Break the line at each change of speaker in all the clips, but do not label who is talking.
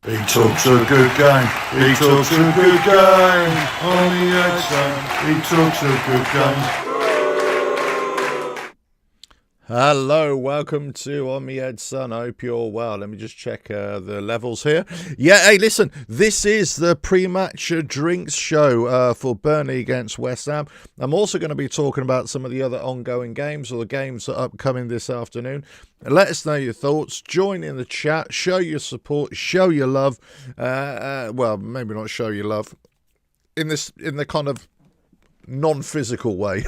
He talks a good game. He talks a good game. On the outside, he talks a good game.
Hello, welcome to On Me Head Son. I hope you're well. Let me just check the levels here. Yeah, hey, listen, this is the pre-match drinks show for Burnley against West Ham. I'm also going to be talking about some of the other ongoing games or the games that are upcoming this afternoon. Let us know your thoughts. Join in the chat. Show your support. Show your love. Well, maybe not show your love in the kind of non-physical way.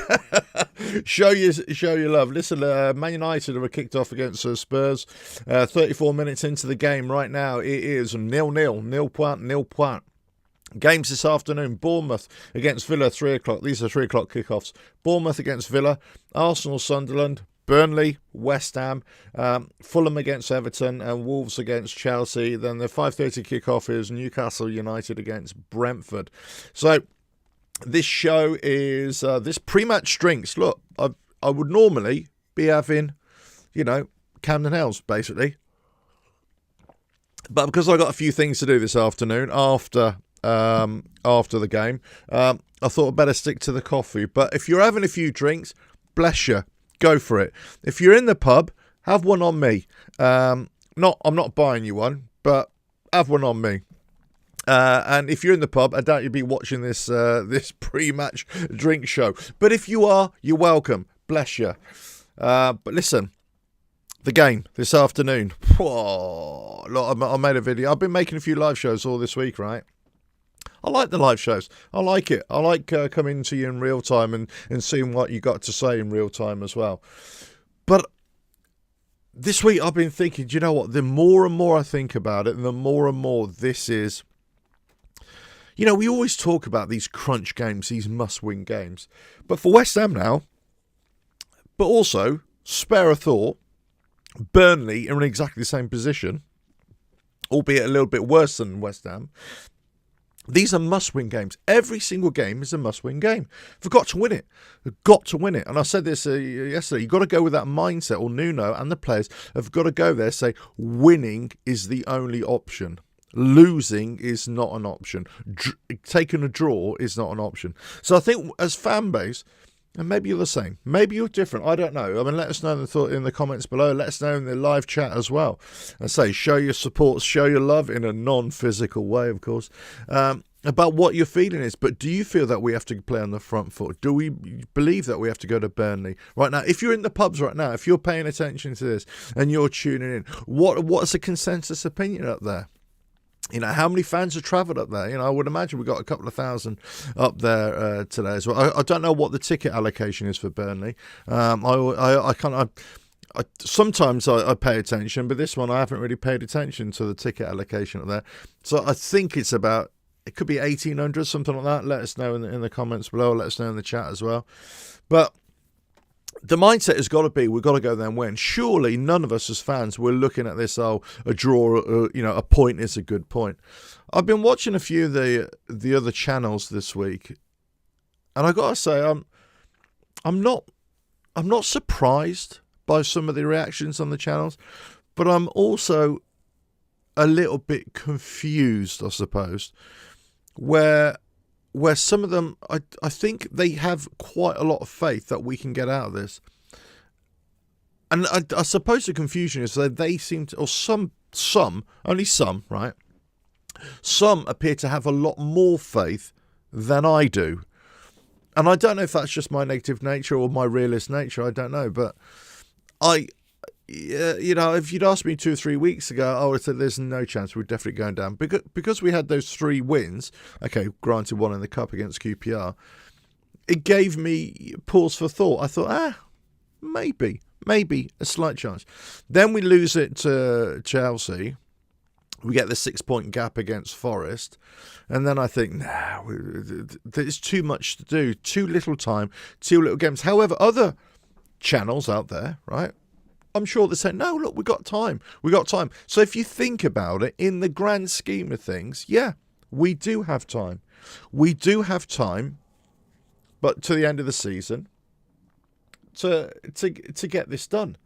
show your love. Listen, Man United have kicked off against Spurs. 34 minutes into the game right now. It is 0-0, nil point. Games this afternoon: Bournemouth against Villa, 3 o'clock. These are 3 o'clock kickoffs. Bournemouth against Villa, Arsenal, Sunderland, Burnley, West Ham, Fulham against Everton, and Wolves against Chelsea. Then the 5:30 kickoff is Newcastle United against Brentford. So this show is this pre-match drinks. Look, I would normally be having, Camden Hells, basically. But because I got a few things to do this afternoon after the game, I thought I'd better stick to the coffee. But if you're having a few drinks, bless you, go for it. If you're in the pub, have one on me. I'm not buying you one, but have one on me. And if you're in the pub, I doubt you'll be watching this pre-match drink show. But if you are, you're welcome. Bless you. But listen, the game this afternoon. Whoa, look, I made a video. I've been making a few live shows all this week, right? I like the live shows. I like it. I like coming to you in real time and seeing what you got to say in real time as well. But this week I've been thinking, do you know what? The more and more I think about it, the more and more this is... we always talk about these crunch games, these must-win games. But for West Ham now, but also, spare a thought, Burnley are in exactly the same position, albeit a little bit worse than West Ham. These are must-win games. Every single game is a must-win game. They've got to win it. They've got to win it. And I said this yesterday. You've got to go with that mindset, or Nuno and the players have got to go there and say, winning is the only option. Losing is not an option. Taking a draw is not an option. So I think as fan base, and maybe you're the same, maybe you're different, I don't know. I mean, let us know in the comments below. Let us know in the live chat as well. And say, show your support, show your love in a non-physical way, of course, about what your feeling is. But do you feel that we have to play on the front foot? Do we believe that we have to go to Burnley right now? If you're in the pubs right now, if you're paying attention to this and you're tuning in, what's the consensus opinion up there? How many fans have travelled up there? I would imagine we've got a couple of thousand up there today as well. I don't know what the ticket allocation is for Burnley. Sometimes I pay attention, but this one I haven't really paid attention to the ticket allocation up there. So I think it could be 1,800, something like that. Let us know in the comments below. Let us know in the chat as well. But the mindset has got to be, we've got to go there and win. Surely none of us as fans, we're looking at this, a draw, a point is a good point. I've been watching a few of the other channels this week, and I got to say, I'm not surprised by some of the reactions on the channels, but I'm also a little bit confused, I suppose, where some of them, I think they have quite a lot of faith that we can get out of this. And I suppose the confusion is that they seem to, or some, only some, right? Some appear to have a lot more faith than I do. And I don't know if that's just my negative nature or my realist nature, I don't know. But if you'd asked me 2 or 3 weeks ago, I would have said there's no chance we're definitely going down. Because we had those 3 wins, okay, granted one in the cup against QPR, it gave me pause for thought. I thought, maybe a slight chance. Then we lose it to Chelsea. We get the 6-point gap against Forest. And then I think, there's too much to do. Too little time, too little games. However, other channels out there, right, I'm sure they say, no, look, we've got time. So if you think about it, in the grand scheme of things, yeah, we do have time. We do have time, but to the end of the season, to get this done.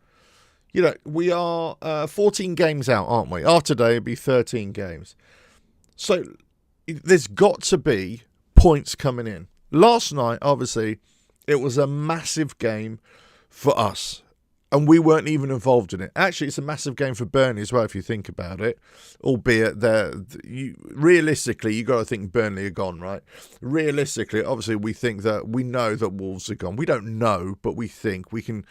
we are 14 games out, aren't we? After today, it'll be 13 games. So there's got to be points coming in. Last night, obviously, it was a massive game for us. And we weren't even involved in it. Actually, it's a massive game for Burnley as well, if you think about it. Albeit, realistically, you got to think Burnley are gone, right? Realistically, obviously, we know that Wolves are gone. We don't know, but we think we can,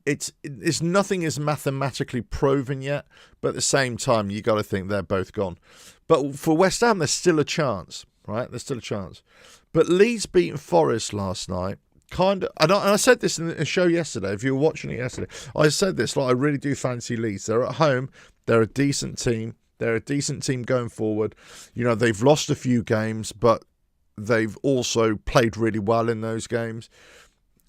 It's nothing is mathematically proven yet, but at the same time, you got to think they're both gone. But for West Ham, there's still a chance, right? There's still a chance. But Leeds beating Forest last night. And I said this in the show yesterday. If you were watching it yesterday, I said this. I really do fancy Leeds. They're at home. They're a decent team. They're a decent team going forward. They've lost a few games, but they've also played really well in those games.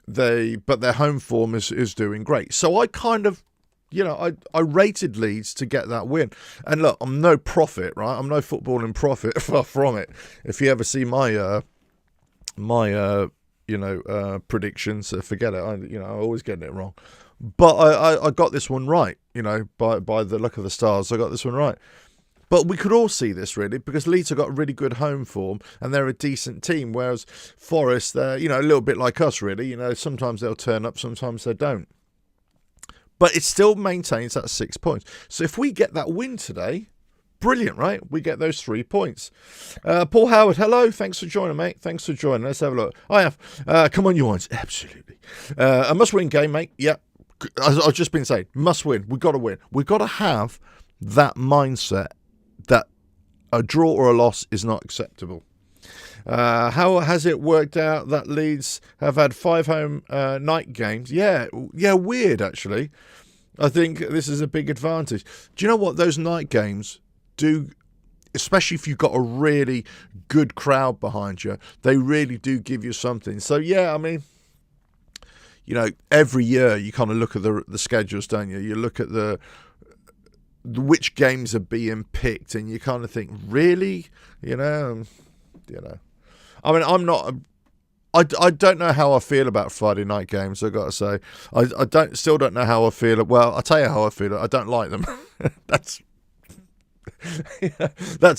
But their home form is doing great. So I kind of, I rated Leeds to get that win. And look, I'm no prophet, right? I'm no footballing prophet, far from it. If you ever see my predictions, forget it. I always get it wrong, but I got this one right. By the luck of the stars, I got this one right. But we could all see this really because Leeds have got a really good home form and they're a decent team, whereas Forest, they're a little bit like us really. Sometimes they'll turn up, sometimes they don't. But it still maintains that 6 points. So if we get that win today, brilliant, right? We get those 3 points. Paul Howard, hello. Thanks for joining, mate. Thanks for joining. Let's have a look. I have. Come on, you ones. Absolutely. A must-win game, mate. Yeah. I've just been saying, must win. We've got to win. We've got to have that mindset that a draw or a loss is not acceptable. How has it worked out that Leeds have had 5 home night games? Yeah, weird, actually. I think this is a big advantage. Do you know what? Those night games do, especially if you've got a really good crowd behind you, they really do give you something. So, yeah, I mean, every year you kind of look at the schedules, don't you? You look at which games are being picked and you kind of think, really? I mean, I'm not... I don't know how I feel about Friday night games, I've got to say. I still don't know how I feel. Well, I'll tell you how I feel. I don't like them. That's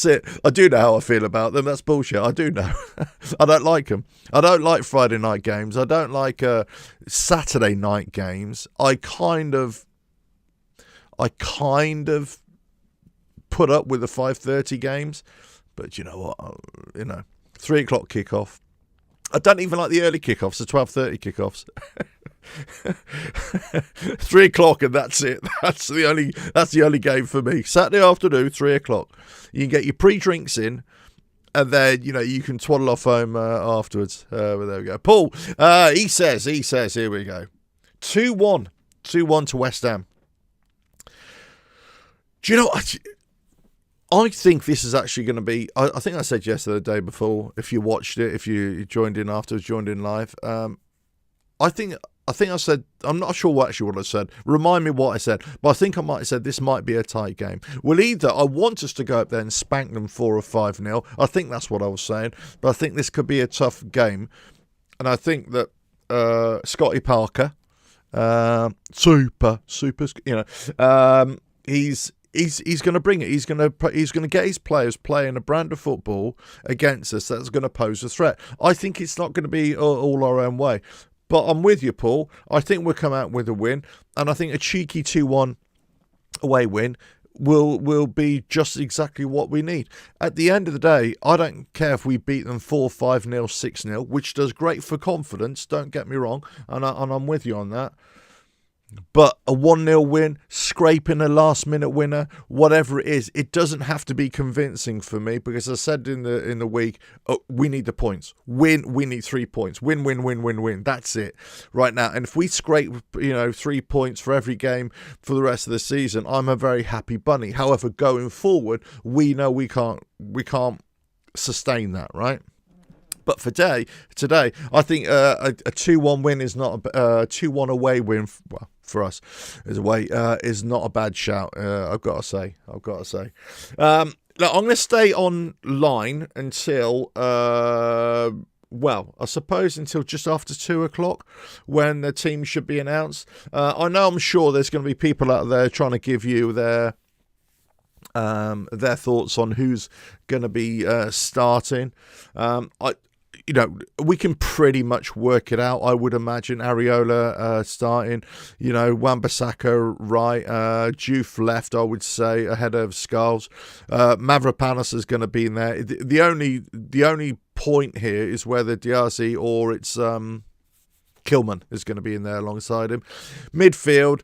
it. I do know how I feel about them. That's bullshit. I do know. I don't like them. I don't like Friday night games. I don't like Saturday night games. I kind of put up with the 5:30 games, but you know what? 3 o'clock kickoff. I don't even like the early kickoffs, the 12:30 kickoffs. 3 o'clock and that's it. That's the only game for me. Saturday afternoon, 3 o'clock. You can get your pre-drinks in, and then you can twaddle off home afterwards. Well, there we go. Paul, he says, here we go, 2-1 to West Ham. Do you know what? I think this is actually going to be... I think I said yesterday, the day before, if you watched it, if you joined in afterwards, joined in live. I think I said... I'm not sure what I said. Remind me what I said. But I think I might have said this might be a tight game. Well, either I want us to go up there and spank them 4 or 5-0. I think that's what I was saying. But I think this could be a tough game. And I think that Scotty Parker, super, He's going to bring it. He's going to get his players playing a brand of football against us that's going to pose a threat. I think it's not going to be all our own way. But I'm with you, Paul. I think we'll come out with a win. And I think a cheeky 2-1 away win will be just exactly what we need. At the end of the day, I don't care if we beat them 4-5-0, 6-0, which does great for confidence. Don't get me wrong. And I'm with you on that. But a 1-0 win, scraping a last-minute winner, whatever it is, it doesn't have to be convincing for me because I said in the week, we need the points. We need 3 points. Win. That's it right now. And if we scrape, 3 points for every game for the rest of the season, I'm a very happy bunny. However, going forward, we know we can't sustain that, right? But for today, I think a 2-1 win is not a 2-1 away win. Well, for us, is not a bad shout. I've got to say. Look, I'm going to stay online until well, I suppose until just after 2 o'clock when the team should be announced. I'm sure there's going to be people out there trying to give you their thoughts on who's going to be starting. We can pretty much work it out. I would imagine Areola starting, Wan-Bissaka right, Juve left, I would say, ahead of Skulls. Mavropanos is going to be in there. The only point here is whether Diazi or it's Kilman is going to be in there alongside him. Midfield,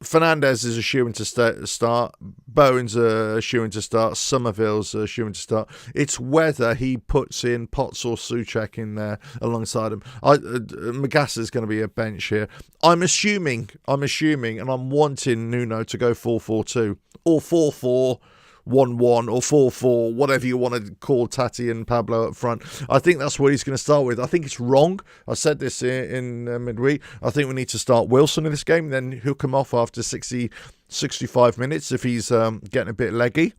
Fernandez is a shoo-in to start. Bowen's a shoo-in to start. Somerville's a shoo-in to start. It's whether he puts in Potts or Souček in there alongside him. Magassa's going to be a bench here. I'm assuming, and I'm wanting Nuno to go 4-4-2 or 4-4-1-1 or 4-4, whatever you want to call Tati and Pablo up front. I think that's what he's going to start with. I think it's wrong. I said this in midweek. I think we need to start Wilson in this game. Then he'll come off after 65 minutes if he's getting a bit leggy.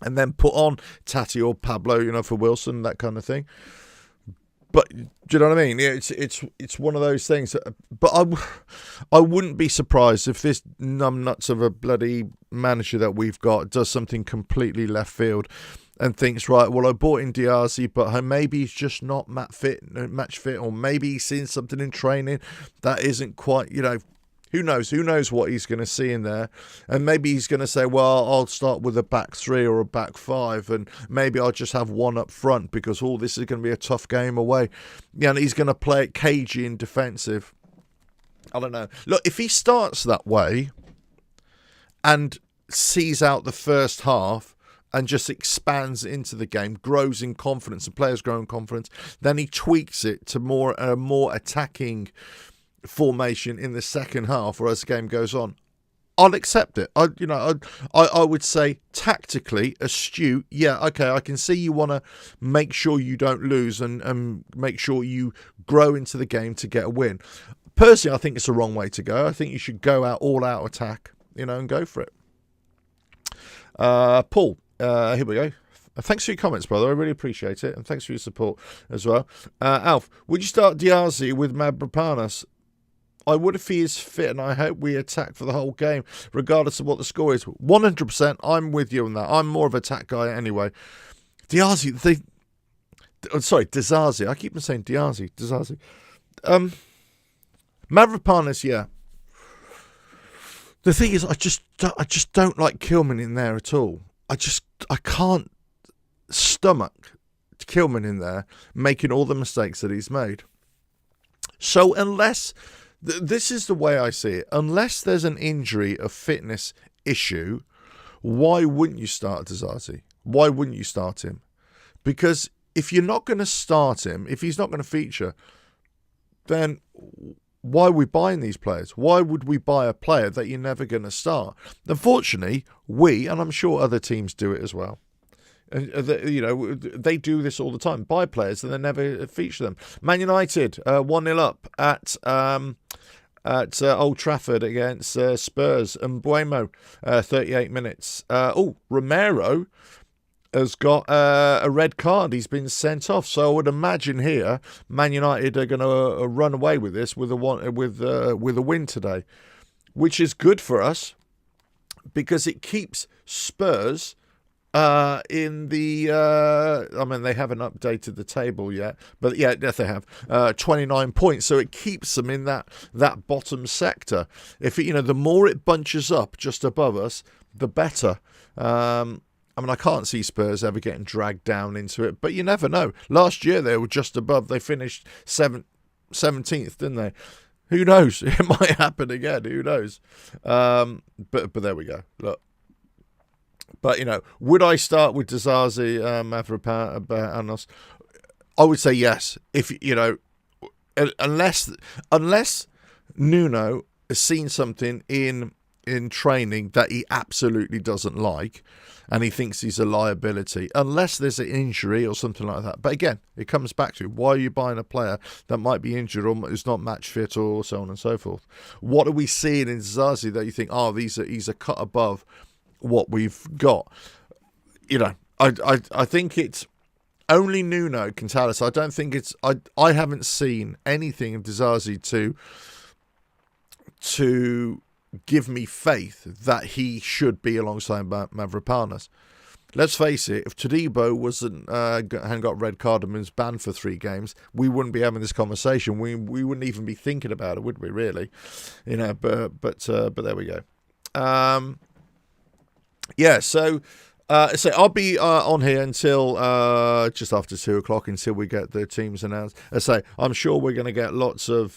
And then put on Tati or Pablo, for Wilson, that kind of thing. But do you know what I mean? It's one of those things. But I wouldn't be surprised if this numbnuts of a bloody manager that we've got does something completely left field and thinks, right, well, I bought in Diazi, but maybe he's just not match fit, or maybe he's seen something in training that isn't quite, who knows what he's going to see in there. And maybe he's going to say, well, I'll start with a back three or a back five, and maybe I'll just have one up front because this is going to be a tough game away. And he's going to play it cagey and defensive. I don't know. Look, if he starts that way and sees out the first half and just expands into the game, grows in confidence, and players grow in confidence, then he tweaks it to a more attacking formation in the second half or as the game goes on. I'll accept it. I would say tactically astute. Yeah, okay, I can see you want to make sure you don't lose and make sure you grow into the game to get a win. Personally, I think it's the wrong way to go. I think you should go out all out attack, and go for it. Paul, here we go. Thanks for your comments, brother. I really appreciate it, and thanks for your support as well. Alf, would you start Diazi with Mavropanos? I would if he is fit, and I hope we attack for the whole game, regardless of what the score is. 100%, I'm with you on that. I'm more of an attack guy anyway. Diazi, Dizazi. I keep on saying Dizazi. Mavropanos, yeah. The thing is, I just don't like Kilman in there at all. I can't stomach Kilman in there making all the mistakes that he's made. So unless... This is the way I see it. Unless there's an injury, a fitness issue, why wouldn't you start Dizazi? Why wouldn't you start him? Because if you're not going to start him, if he's not going to feature, then why are we buying these players? Why would we buy a player that you're never going to start? Unfortunately, and I'm sure other teams do it as well, they do this all the time. Buy players and they never feature them. Man United 1-0 up at Old Trafford against Spurs. And Mbuemo 38 minutes. Romero has got a red card. He's been sent off. So I would imagine here Man United are going to run away with this with a win today, which is good for us because it keeps Spurs in the they haven't updated the table yet, but yeah, yes they have 29 points, so it keeps them in that bottom sector. If the more it bunches up just above us, the better. I can't see Spurs ever getting dragged down into it, but you never know. Last year they were just above. They finished 17th, didn't they? Who knows? It might happen again. Who knows? But there we go. Look. But, would I start with Dizazi, Mavropanos? I would say yes. If, unless Nuno has seen something in training that he absolutely doesn't like and he thinks he's a liability, unless there's an injury or something like that. But again, it comes back to why are you buying a player that might be injured or is not match fit or so on and so forth? What are we seeing in Dizazi that you think, he's a cut above what we've got? I think it's Only Nuno can tell us. I don't think it's. I haven't seen anything of Disasi to give me faith that he should be alongside Mavropanos. Let's face it, if Todibo hadn't got red card and was banned for 3 games, we wouldn't be having this conversation. We wouldn't even be thinking about it, would we? Really, But there we go. So I'll be on here until just after 2:00 until we get the teams announced. I'm sure we're going to get lots of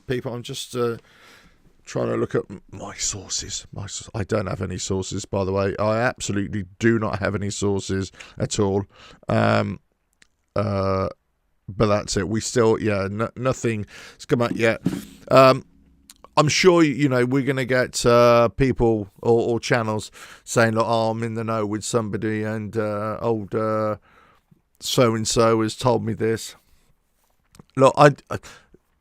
people. I'm just trying to look at my sources. I don't have any sources, by the way. I absolutely do not have any sources at all. But that's it. We still, nothing has come out yet. I'm sure, we're going to get people or channels saying, look, I'm in the know with somebody and old so-and-so has told me this. Look,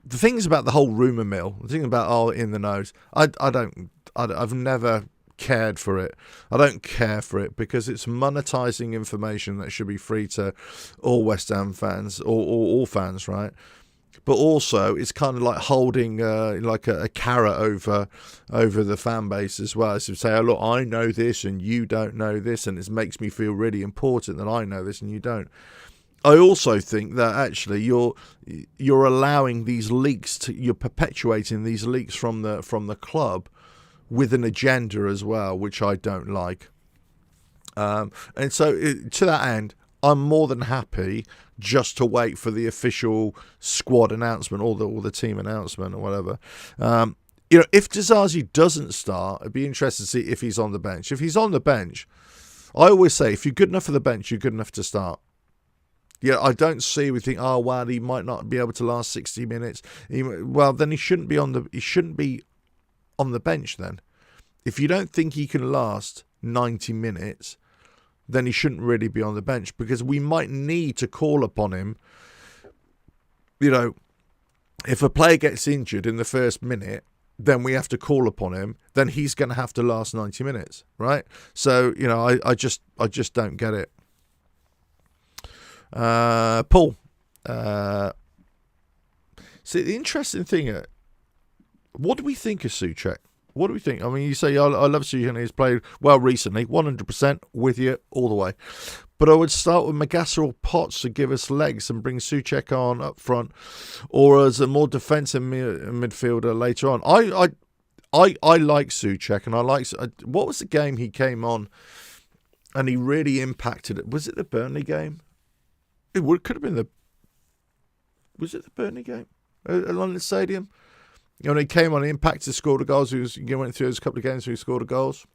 the things about the whole rumour mill, the thing about in the nose, I've never cared for it. I don't care for it because it's monetising information that should be free to all West Ham fans or all fans, right? But also, it's kind of like holding like a carrot over the fan base as well. So say, oh, look, I know this and you don't know this, and it makes me feel really important that I know this and you don't. I also think that actually you're allowing these leaks you're perpetuating these leaks from the club with an agenda as well, which I don't like. And so to that end, I'm more than happy just to wait for the official squad announcement or the team announcement or whatever. If Disasi doesn't start, it'd be interesting to see if he's on the bench. If he's on the bench, I always say if you're good enough for the bench, you're good enough to start. Yeah, I don't see. We think, oh wow, he might not be able to last 60 minutes. Then he shouldn't be on the bench. Then, if you don't think he can last 90 minutes, then he shouldn't really be on the bench because we might need to call upon him. If a player gets injured in the first minute, then we have to call upon him. Then he's going to have to last 90 minutes, right? So I just don't get it. Paul, see the interesting thing. What do we think of Souček? What do we think? I mean, you say I love Souček and he's played well recently. 100% with you all the way. But I would start with Magassa or Potts to give us legs and bring Souček on up front, or as a more defensive midfielder later on. I like Souček, and I like. What was the game he came on, and he really impacted it? Was it the Burnley game? It could have been was it the Burnley game at London Stadium? He came on, he impacted, scored a goals. He went through those couple of games where he scored a goals.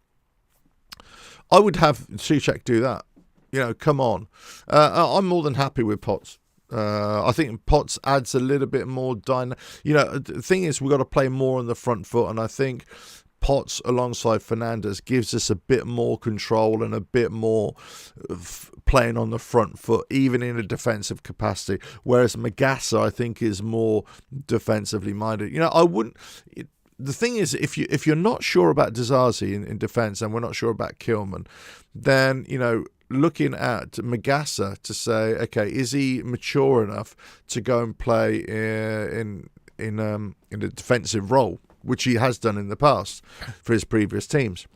I would have Souček do that. Come on. I'm more than happy with Potts. I think Potts adds a little bit more the thing is, we've got to play more on the front foot, and I think Potts alongside Fernandes gives us a bit more control and a bit more playing on the front foot, even in a defensive capacity. Whereas Magassa, I think, is more defensively minded. I wouldn't. The thing is, if you're not sure about Disasi in defence, and we're not sure about Kilman, then looking at Magassa to say, okay, is he mature enough to go and play in a defensive role, which he has done in the past for his previous teams.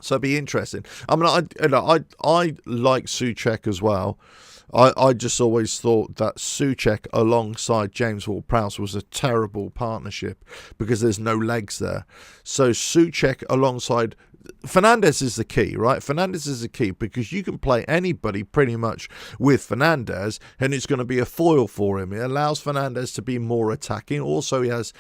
So it'd be interesting. I mean, I like Souček as well. I just always thought that Souček alongside James Ward-Prowse was a terrible partnership because there's no legs there. So Souček alongside Fernandes is the key, right? Fernandes is the key because you can play anybody pretty much with Fernandes and it's going to be a foil for him. It allows Fernandes to be more attacking. Also, he has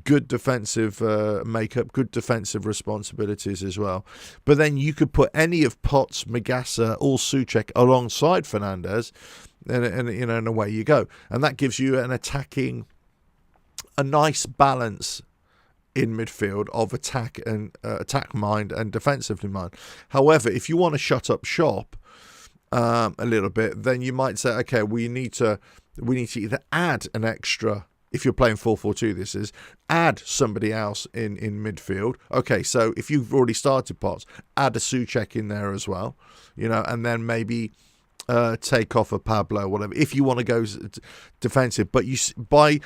good defensive makeup, good defensive responsibilities as well. But then you could put any of Potts, Magassa or Souček alongside Fernandes and away you go. And that gives you a nice balance in midfield of attack mind and defensively mind. However, if you want to shut up shop a little bit, then you might say, okay, we need to either add an extra. If you're playing 4-4-2, this is add somebody else in midfield. Okay, so if you've already started Potts, add a Souček in there as well, and then maybe take off a Pablo, whatever, if you want to go defensive. But by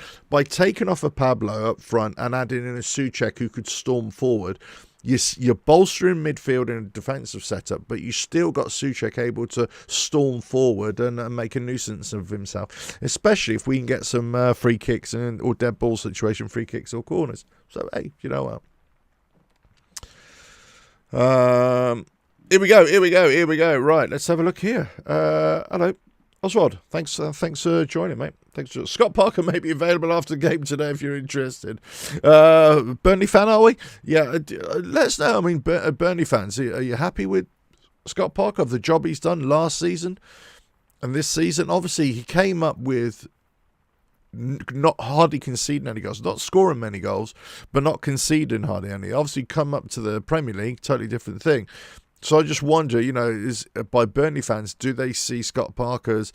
taking off a Pablo up front and adding in a Souček who could storm forward, you're bolstering midfield in a defensive setup, but you still got Souček able to storm forward and make a nuisance of himself, especially if we can get some free kicks or dead ball situation, free kicks or corners. So, hey, you know what? Here we go. Right, let's have a look here. Hello, Oswald. Thanks for joining, mate. Scott Parker may be available after the game today if you're interested. Burnley fan, are we? Yeah, let us know. I mean, Burnley fans, are you happy with Scott Parker, of the job he's done last season and this season? Obviously, he came up with not hardly conceding any goals, not scoring many goals, but not conceding hardly any. Obviously, come up to the Premier League, totally different thing. So I just wonder, is by Burnley fans, do they see Scott Parker as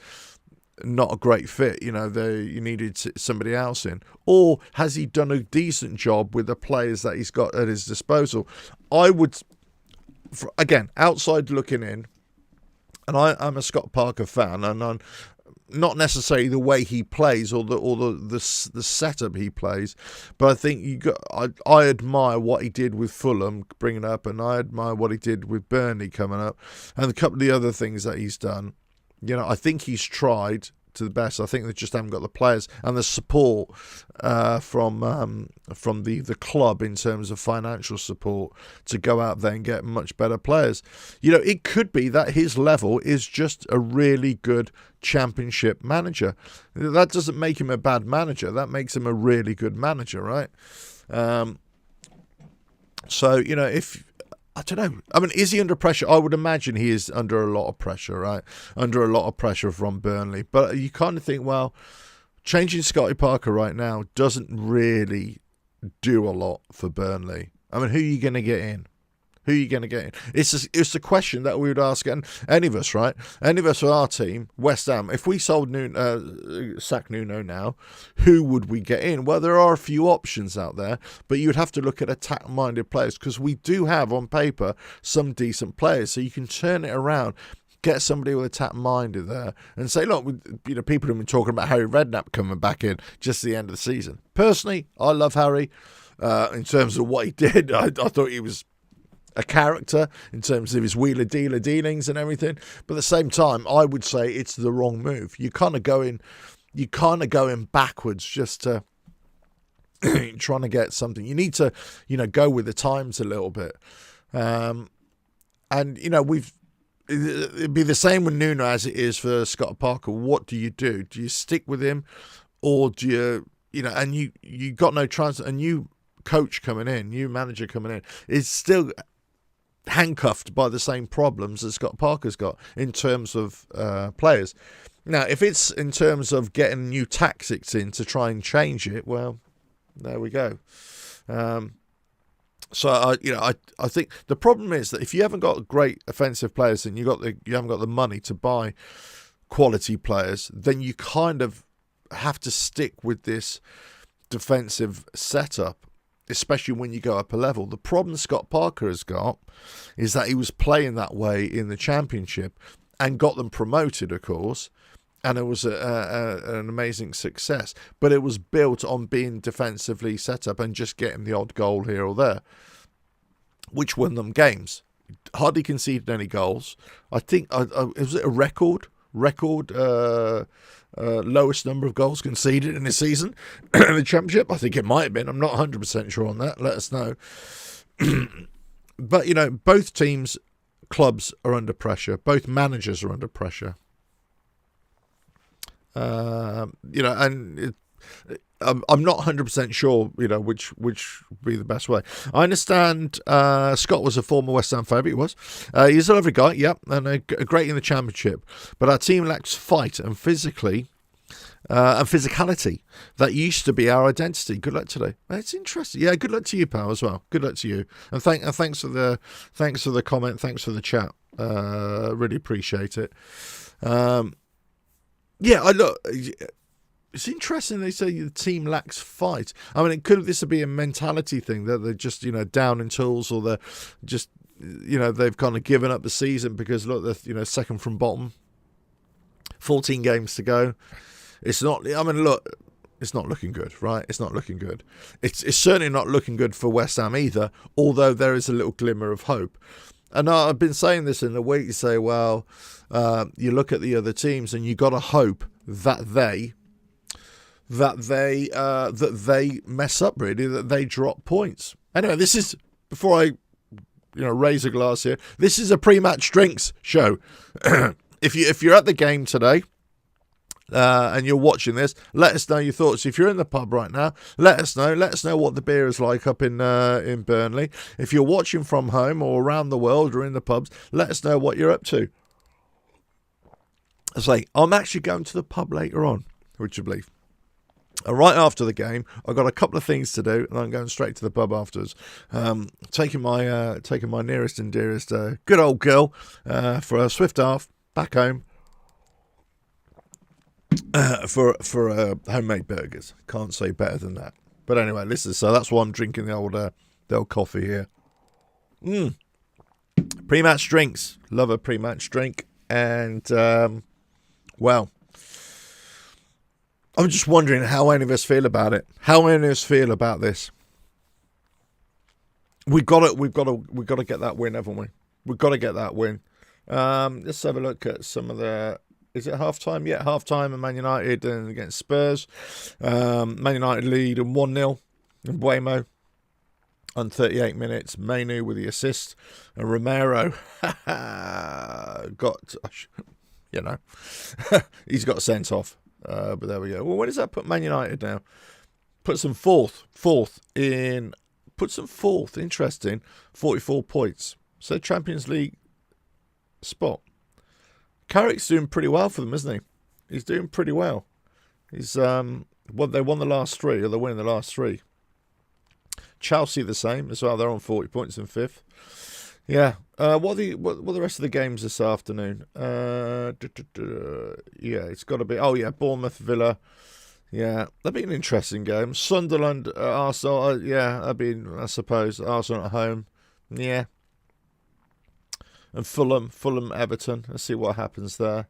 not a great fit? You needed somebody else in, or has he done a decent job with the players that he's got at his disposal? I would, again, outside looking in, and I'm a Scott Parker fan, and I'm not necessarily the way he plays or the setup he plays, but I think I admire what he did with Fulham bringing up, and I admire what he did with Burnley coming up, and a couple of the other things that he's done. I think he's tried to the best. I think they just haven't got the players and the support from the club in terms of financial support to go out there and get much better players. It could be that his level is just a really good championship manager. That doesn't make him a bad manager. That makes him a really good manager, right? So, if I don't know. I mean, is he under pressure? I would imagine he is under a lot of pressure, right? Under a lot of pressure from Burnley. But you kind of think, well, changing Scotty Parker right now doesn't really do a lot for Burnley. I mean, who are you going to get in? Who are you going to get in? It's the question that we would ask any of us, right? Any of us on our team, West Ham, if we sold sack Nuno now, who would we get in? Well, there are a few options out there, but you would have to look at attack-minded players, because we do have on paper some decent players, so you can turn it around. Get somebody with attack-minded there and say, look, people have been talking about Harry Redknapp coming back in just at the end of the season. Personally, I love Harry in terms of what he did. I thought he was a character in terms of his wheeler dealer dealings and everything, but at the same time, I would say it's the wrong move. You kind of going backwards just to trying to get something. You need to go with the times a little bit, and it'd be the same with Nuno as it is for Scott Parker. What do you do? Do you stick with him, or do you and you got no chance? A new coach coming in, new manager coming in, is still handcuffed by the same problems that Scott Parker's got in terms of players. Now, if it's in terms of getting new tactics in to try and change it, well, there we go. So I think the problem is that if you haven't got great offensive players and you haven't got the money to buy quality players, then you kind of have to stick with this defensive setup, especially when you go up a level. The problem Scott Parker has got is that he was playing that way in the Championship and got them promoted, of course, and it was an amazing success. But it was built on being defensively set up and just getting the odd goal here or there, which won them games. Hardly conceded any goals. I think, was it a record lowest number of goals conceded in the season in the Championship? I think it might have been. I'm not 100% sure on that. Let us know. But, both teams, clubs are under pressure. Both managers are under pressure. And I'm not 100% sure, which would be the best way. I understand Scott was a former West Ham favourite. He was. He's a lovely guy, yep, and great in the Championship. But our team lacks fight and physicality that used to be our identity. Good luck today. It's interesting. Yeah, good luck to you, pal, as well. Good luck to you, and thanks for the comment. Thanks for the chat. Really appreciate it. It's interesting they say the team lacks fight. I mean, this be a mentality thing that they're just, down in tools, or they're just, they've kind of given up the season because, look, they're, second from bottom. 14 games to go. It's not. I mean, look, it's not looking good, right? It's not looking good. It's certainly not looking good for West Ham either. Although there is a little glimmer of hope. And I've been saying this in the week. You say, well, you look at the other teams, and you got to hope that they mess up, really, that they drop points. Anyway, this is, before I raise a glass here, this is a pre-match drinks show. If you're at the game today and you're watching this, let us know your thoughts. If you're in the pub right now, let us know. Let us know what the beer is like up in Burnley. If you're watching from home or around the world or in the pubs, let us know what you're up to. I say, I'm actually going to the pub later on, would you believe? Right after the game, I've got a couple of things to do, and I'm going straight to the pub afterwards. Taking my nearest and dearest good old girl for a swift half back home for homemade burgers. Can't say better than that. But anyway, listen. So that's why I'm drinking the old coffee here. Pre-match drinks, love a pre-match drink, and well. I'm just wondering how any of us feel about it. How many of us feel about this? We've got to get that win, haven't we? We've got to get that win. Let's have a look at some of the. Is it half time? Yeah, half time. And Man United against Spurs. Man United lead and 1-0. And Buemo on 38 minutes. Mainu with the assist, and Romero got, he's got sent off. But there we go. Well, where does that put Man United now? Puts them fourth. Interesting. 44 points. So Champions League spot. Carrick's doing pretty well for them, isn't he? He's doing pretty well. He's they won the last three, or they're winning the last three. Chelsea the same as well. They're on 40 points in fifth. Yeah. What are the rest of the games this afternoon? Yeah, it's got to be. Oh yeah, Bournemouth, Villa. Yeah, that'd be an interesting game. Sunderland, Arsenal. Yeah, I suppose Arsenal at home. Yeah. And Fulham, Everton. Let's see what happens there.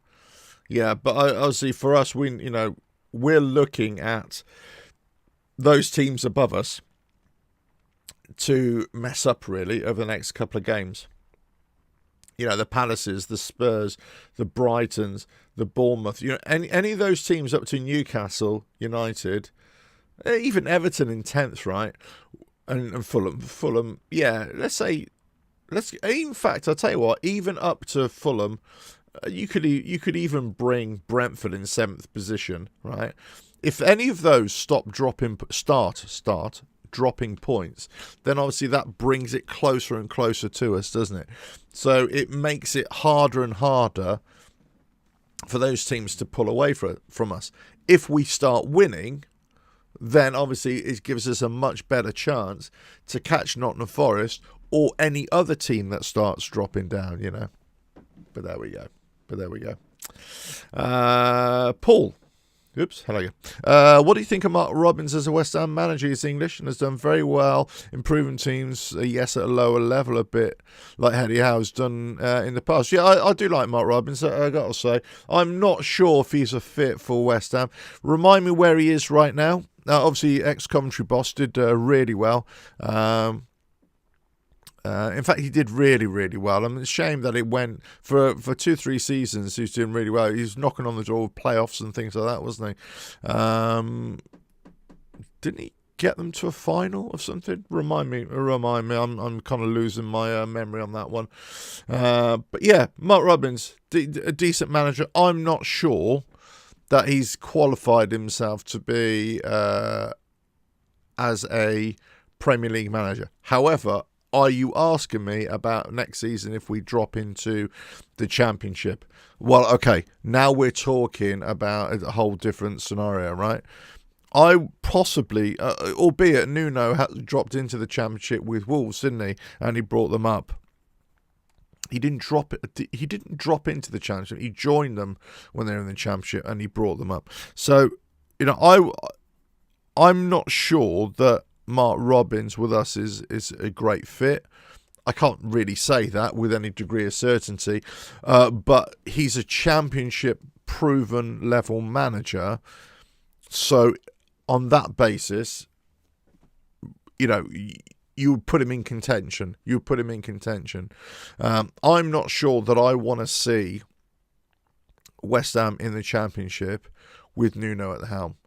Yeah, but obviously for us, we're looking at those teams above us to mess up really over the next couple of games. The Palaces, the Spurs, the Brightons, the Bournemouth. Any of those teams up to Newcastle United, even Everton in 10th, right? And Fulham. Yeah, in fact, I'll tell you what. Even up to Fulham, you could even bring Brentford in 7th position, right? If any of those start dropping points, then obviously that brings it closer and closer to us, doesn't it? So it makes it harder and harder for those teams to pull away from us. If we start winning, then obviously it gives us a much better chance to catch Nottingham Forest or any other team that starts dropping down, But there we go. Paul. Oops, hello. What do you think of Mark Robins as a West Ham manager? He's English and has done very well, improving teams, yes, at a lower level a bit, like Eddie Howe's done in the past. Yeah, I do like Mark Robins, I got to say. I'm not sure if he's a fit for West Ham. Remind me where he is right now. Obviously, ex-commentary boss did really well. In fact, he did really, really well. I mean, it's a shame that it went for 2-3 seasons. He was doing really well. He was knocking on the door of playoffs and things like that, wasn't he? Didn't he get them to a final or something? Remind me. I'm kind of losing my memory on that one. But yeah, Mark Robins, a decent manager. I'm not sure that he's qualified himself to be as a Premier League manager. However, are you asking me about next season if we drop into the Championship? Well, okay, now we're talking about a whole different scenario, right? I possibly, albeit Nuno dropped into the Championship with Wolves, didn't he? And he brought them up. He didn't drop it. He didn't drop into the Championship. He joined them when they were in the Championship, and he brought them up. So, I'm not sure that Mark Robins with us is a great fit. I can't really say that with any degree of certainty, but he's a Championship proven level manager. So on that basis, you would put him in contention. I'm not sure that I want to see West Ham in the Championship with Nuno at the helm.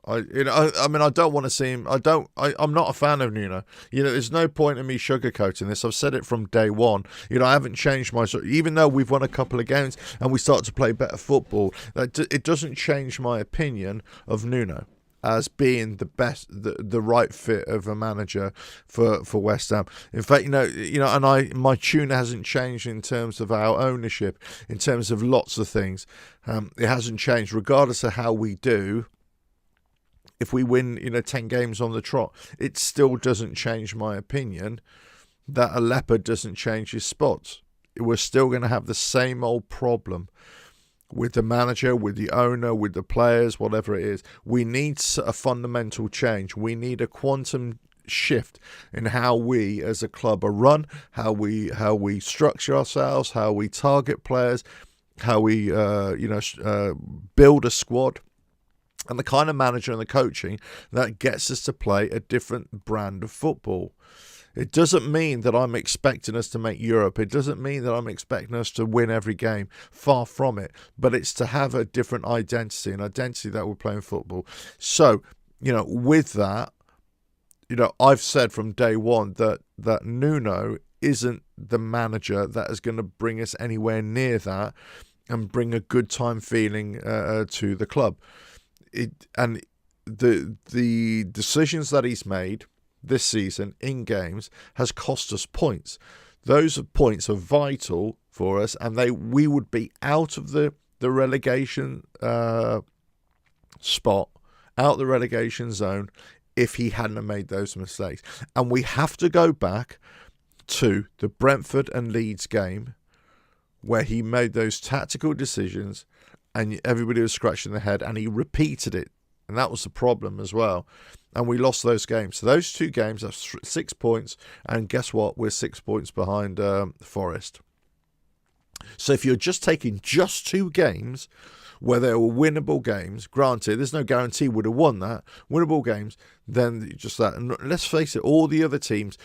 I don't want to see him. I'm not a fan of Nuno. There's no point in me sugarcoating this. I've said it from day one. I haven't changed even though we've won a couple of games and we start to play better football, it doesn't change my opinion of Nuno as being the best, the right fit of a manager for West Ham. In fact, my tune hasn't changed in terms of our ownership, in terms of lots of things. It hasn't changed, regardless of how we do. If we win, 10 games on the trot, it still doesn't change my opinion that a leopard doesn't change his spots. We're still going to have the same old problem with the manager, with the owner, with the players, whatever it is. We need a fundamental change. We need a quantum shift in how we as a club are run, how we structure ourselves, how we target players, how we build a squad, and the kind of manager and the coaching that gets us to play a different brand of football. It doesn't mean that I'm expecting us to make Europe. It doesn't mean that I'm expecting us to win every game. Far from it. But it's to have a different identity, an identity that we're playing football. So, with that, I've said from day one that Nuno isn't the manager that is going to bring us anywhere near that and bring a good time feeling to the club. The decisions that he's made this season in games has cost us points. Those points are vital for us, and we would be out of the relegation spot, out the relegation zone, if he hadn't have made those mistakes. And we have to go back to the Brentford and Leeds game where he made those tactical decisions and everybody was scratching their head, and he repeated it. And that was the problem as well. And we lost those games. So those two games are 6 points. And guess what? We're 6 points behind Forest. So if you're just taking just two games where they were winnable games, granted, there's no guarantee would have won that, winnable games, then just that. And let's face it, all the other games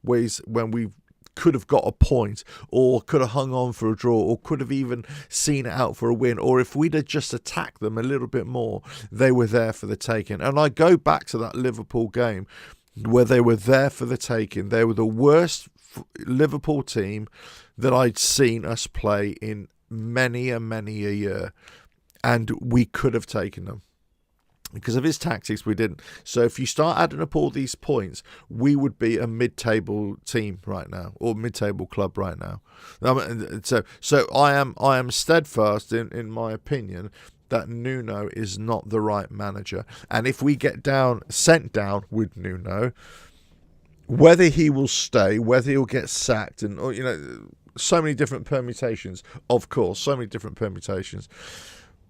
when we could have got a point or could have hung on for a draw or could have even seen it out for a win, or if we'd have just attacked them a little bit more, they were there for the taking. And I go back to that Liverpool game where they were there for the taking. They were the worst Liverpool team that I'd seen us play in many a year, and we could have taken them. Because of his tactics, we didn't. So if you start adding up all these points, we would be a mid-table team right now, or mid-table club right now. So I am steadfast in my opinion that Nuno is not the right manager. And if we get sent down with Nuno, whether he will stay, whether he'll get sacked, and so many different permutations. Of course, so many different permutations.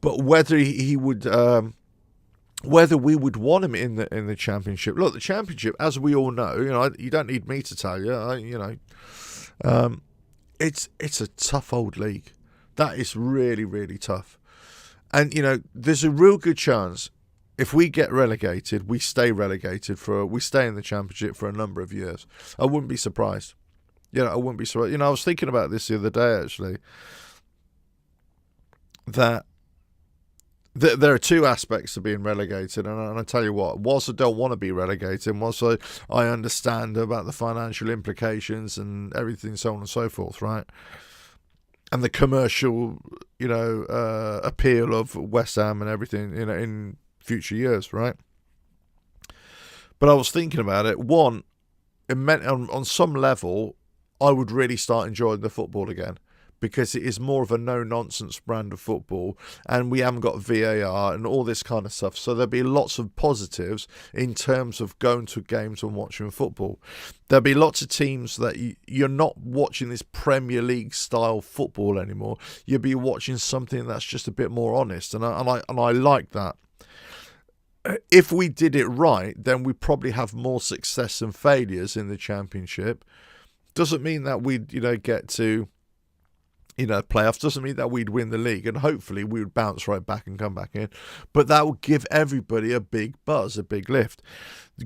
But whether he would. Whether we would want him in the Championship. Look, the Championship, as we all know, you don't need me to tell you, it's a tough old league. That is really, really tough. And, there's a real good chance if we get relegated, we stay relegated we stay in the Championship for a number of years. I wouldn't be surprised. I wouldn't be surprised. I was thinking about this the other day, actually, that there are two aspects to being relegated, and I tell you what, whilst I don't want to be relegated, and whilst I understand about the financial implications and everything, so on and so forth, right? And the commercial, appeal of West Ham and everything, in future years, right? But I was thinking about it. One, it meant on some level, I would really start enjoying the football again, because it is more of a no-nonsense brand of football, and we haven't got VAR and all this kind of stuff. So there'll be lots of positives in terms of going to games and watching football. There'll be lots of teams that you're not watching this Premier League style football anymore. You'll be watching something that's just a bit more honest, and I like that. If we did it right, then we probably have more success than failures in the Championship. Doesn't mean that we'd get to playoffs. Doesn't mean that we'd win the league, and hopefully we would bounce right back and come back in. But that would give everybody a big buzz, a big lift.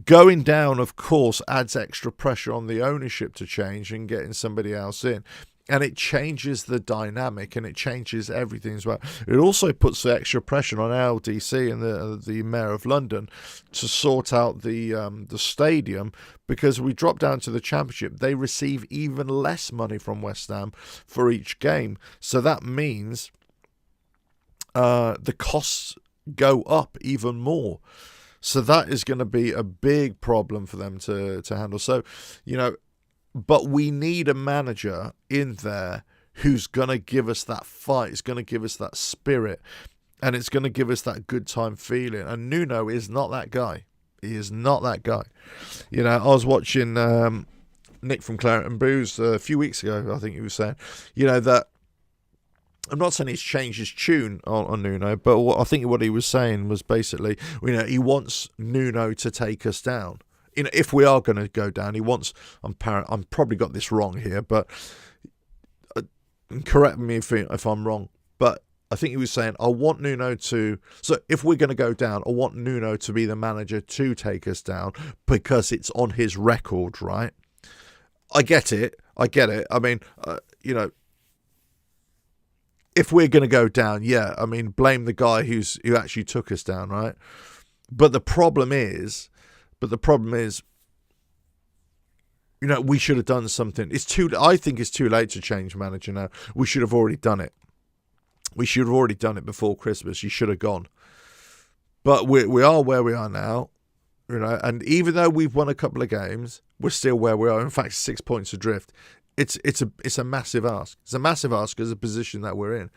Going down, of course, adds extra pressure on the ownership to change and getting somebody else in. And it changes the dynamic, and it changes everything as well. It also puts the extra pressure on LDC and the Mayor of London to sort out the stadium, because we drop down to the Championship. They receive even less money from West Ham for each game. So that means the costs go up even more. So that is going to be a big problem for them to handle. So, but we need a manager in there who's going to give us that fight. It's going to give us that spirit. And it's going to give us that good time feeling. And Nuno is not that guy. He is not that guy. I was watching Nick from Claret and Booze a few weeks ago. I think he was saying, that I'm not saying he's changed his tune on Nuno, but I think what he was saying was basically, he wants Nuno to take us down. If we are going to go down, he wants. I'm probably got this wrong here, but correct me if I'm wrong. But I think he was saying, I want Nuno to. So if we're going to go down, I want Nuno to be the manager to take us down, because it's on his record, right? I get it. I mean, if we're going to go down, blame the guy who actually took us down, right? But the problem is, we should have done something. I think it's too late to change manager now. We should have already done it. We should have already done it before Christmas. You should have gone. But we are where we are now, and even though we've won a couple of games, we're still where we are. In fact, 6 points adrift. It's a massive ask. It's a massive ask as a position that we're in.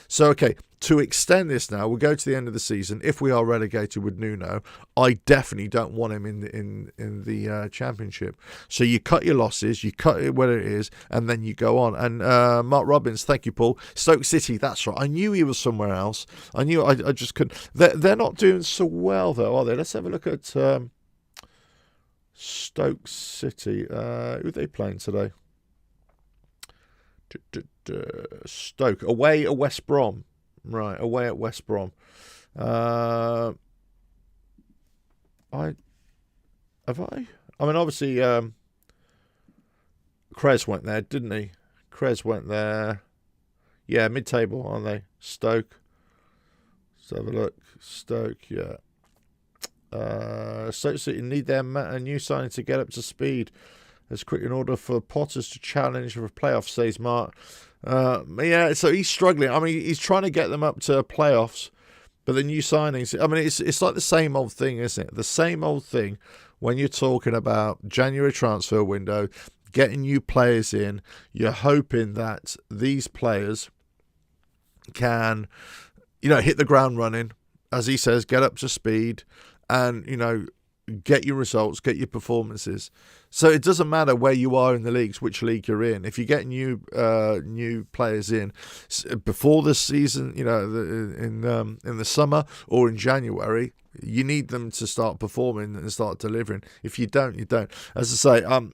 So, okay, to extend this now, we'll go to the end of the season. If we are relegated with Nuno, I definitely don't want him in the Championship. So you cut your losses, you cut it where it is, and then you go on. And Mark Robbins, thank you, Paul. Stoke City, that's right. I knew he was somewhere else. I just couldn't. They're not doing so well, though, are they? Let's have a look at Stoke City. Who are they playing today? Stoke away at West Brom, right? Away at West Brom. I mean, obviously, Krez went there, didn't he? Krez went there. Yeah, mid-table, aren't they? Stoke. Let's have a look. Stoke, yeah. Stoke City need their new signing to get up to speed. It's quick in order for Potters to challenge for a playoff, says Mark. Yeah, so he's struggling. I mean, he's trying to get them up to playoffs, but the new signings, I mean, it's like the same old thing, isn't it? The same old thing when you're talking about January transfer window, getting new players in. You're hoping that these players can, hit the ground running, as he says, get up to speed and, get your results, get your performances. So it doesn't matter where you are in the leagues, which league you're in. If you get new players in before the season, in the summer or in January, you need them to start performing and start delivering. If you don't, you don't. As I say,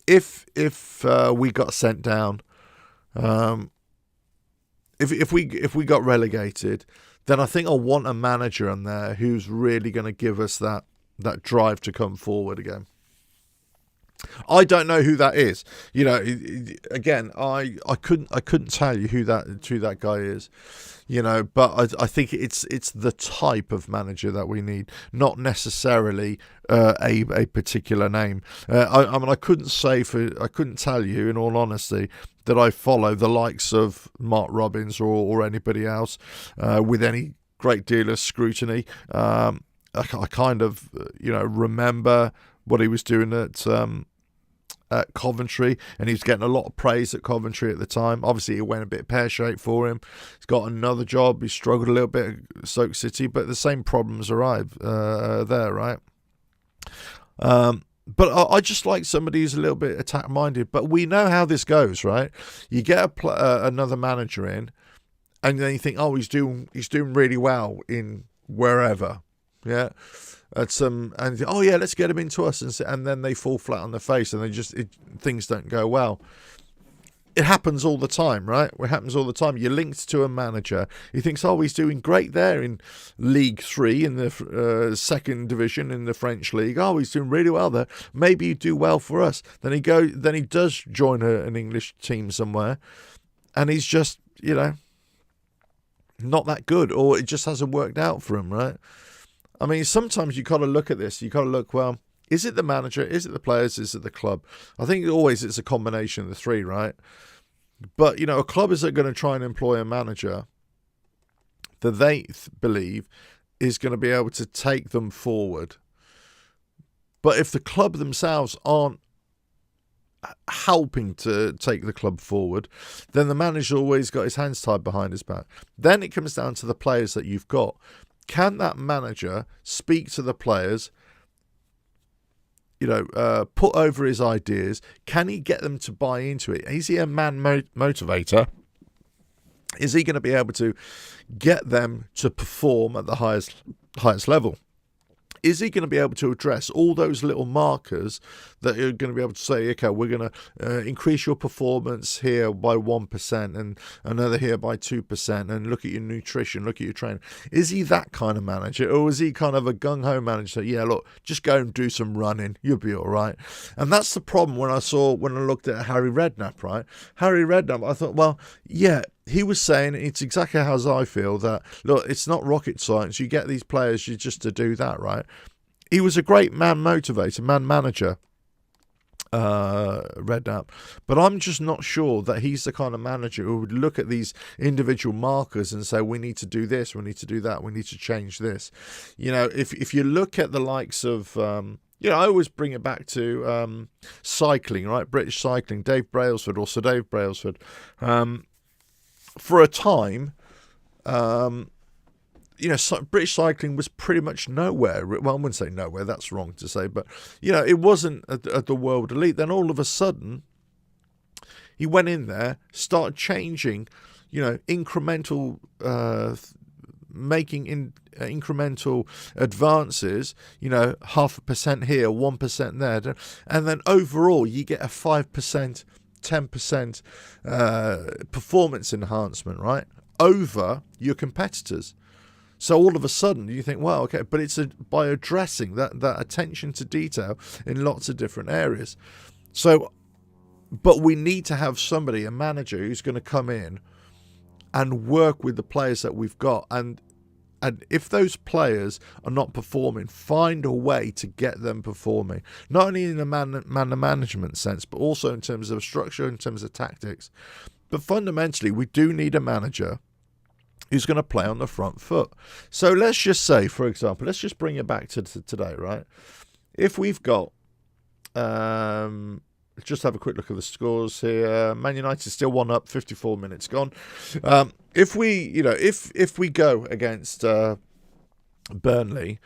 if we got sent down, if we got relegated, then I think I want a manager in there who's really going to give us that drive to come forward again. I don't know who that is. Again, I couldn't tell you who that guy is. But I think it's the type of manager that we need, not necessarily a particular name. I mean, I couldn't tell you, in all honesty, that I follow the likes of Mark Robbins or anybody else with any great deal of scrutiny. I kind of remember what he was doing at Coventry, and he was getting a lot of praise at Coventry at the time. Obviously, it went a bit pear-shaped for him. He's got another job. He struggled a little bit at Stoke City, but the same problems arrive there, right? But I just like somebody who's a little bit attack-minded. But we know how this goes, right? You get another manager in, and then you think, oh, he's doing really well in wherever, yeah. Oh yeah, let's get him into us, and then they fall flat on their face, and things don't go well. it happens all the time, right? It happens all the time. You're linked to a manager. He thinks, oh, he's doing great there in League 3 in the second division in the French league. Oh, he's doing really well there. Maybe he'd do well for us. Then he does join an English team somewhere, and he's just, not that good, or it just hasn't worked out for him, right? I mean, sometimes you got to look at this. You got to look, well, is it the manager? Is it the players? Is it the club? I think always it's a combination of the three, right? But, a club isn't going to try and employ a manager that they believe is going to be able to take them forward. But if the club themselves aren't helping to take the club forward, then the manager's always got his hands tied behind his back. Then it comes down to the players that you've got. Can that manager speak to the players, put over his ideas? Can he get them to buy into it? Is he a man motivator? Is he going to be able to get them to perform at the highest level? Is he going to be able to address all those little markers that are going to be able to say, okay, we're going to increase your performance here by 1% and another here by 2%, and look at your nutrition, look at your training? Is he that kind of manager, or is he kind of a gung-ho manager? Yeah, look, just go and do some running, you'll be all right. And that's the problem when I looked at Harry Redknapp, right? Harry Redknapp, I thought, well, yeah, he was saying it's exactly how I feel, that, look, it's not rocket science. You get these players just to do that, right? He was a great man motivator, man manager, Redknapp. But I'm just not sure that he's the kind of manager who would look at these individual markers and say, we need to do this, we need to do that, we need to change this. If you look at the likes of... I always bring it back to cycling, right? British cycling, Dave Brailsford, or Sir Dave Brailsford. For a time, British cycling was pretty much nowhere. Well, I wouldn't say nowhere, that's wrong to say, but, it wasn't at the world elite. Then all of a sudden, he went in there, started changing, incremental, making incremental advances, 0.5% here, 1% there. And then overall, you get a 5%, 10% performance enhancement, right, over your competitors. So all of a sudden you think, well, okay, but it's by addressing that attention to detail in lots of different areas. So, but we need to have somebody, a manager, who's going to come in and work with the players that we've got, and if those players are not performing, find a way to get them performing, not only in a man management sense, but also in terms of structure, in terms of tactics. But fundamentally, we do need a manager who's going to play on the front foot. So let's just say, for example, let's just bring it back to today, right? If we've got, let's just have a quick look at the scores here. Man United still 1-up, 54 minutes gone. If we go against Burnley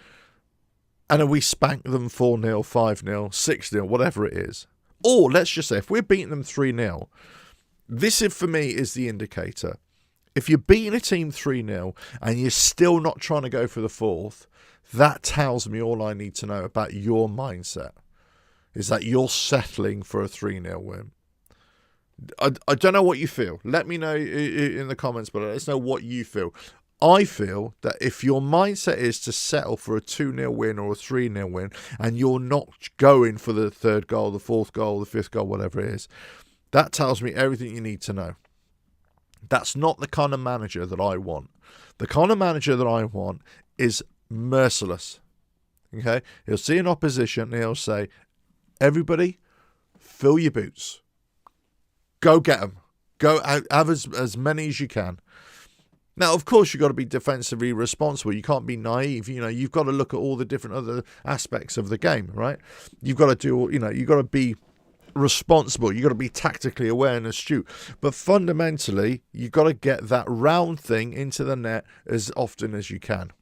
and we spank them 4-0, 5-0, 6-0, whatever it is, or let's just say if we're beating them 3-0, this for me is the indicator. If you're beating a team 3-0 and you're still not trying to go for the fourth, that tells me all I need to know about your mindset, is that you're settling for a 3-0 win. I don't know what you feel. Let me know in the comments below. Let us know what you feel. I feel that if your mindset is to settle for a 2-0 win or a 3-0 win, and you're not going for the third goal, the fourth goal, the fifth goal, whatever it is, that tells me everything you need to know. That's not the kind of manager that I want. The kind of manager that I want is merciless. Okay? He'll see an opposition and he'll say, everybody, fill your boots. Go get them. Go have as many as you can. Now, of course, you've got to be defensively responsible. You can't be naive. You've got to look at all the different other aspects of the game, right? You've got to do, you've got to be responsible. You've got to be tactically aware and astute. But fundamentally, you've got to get that round thing into the net as often as you can.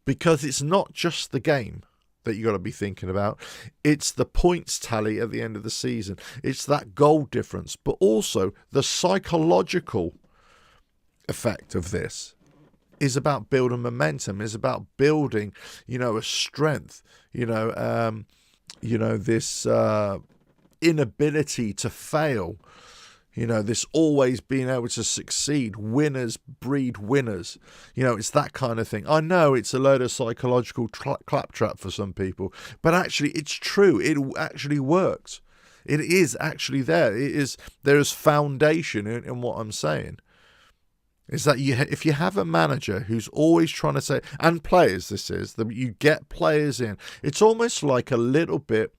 Because it's not just the game that you got to be thinking about. It's the points tally at the end of the season. It's that goal difference, but also the psychological effect of this is about building momentum, is about building, a strength, this inability to fail. You know, this always being able to succeed. Winners breed winners. You know, it's that kind of thing. I know it's a load of psychological claptrap for some people, but actually it's true. It actually works. It is actually there. There is foundation in what I'm saying. Is that if you have a manager who's always trying to say, and players, that you get players in, it's almost like a little bit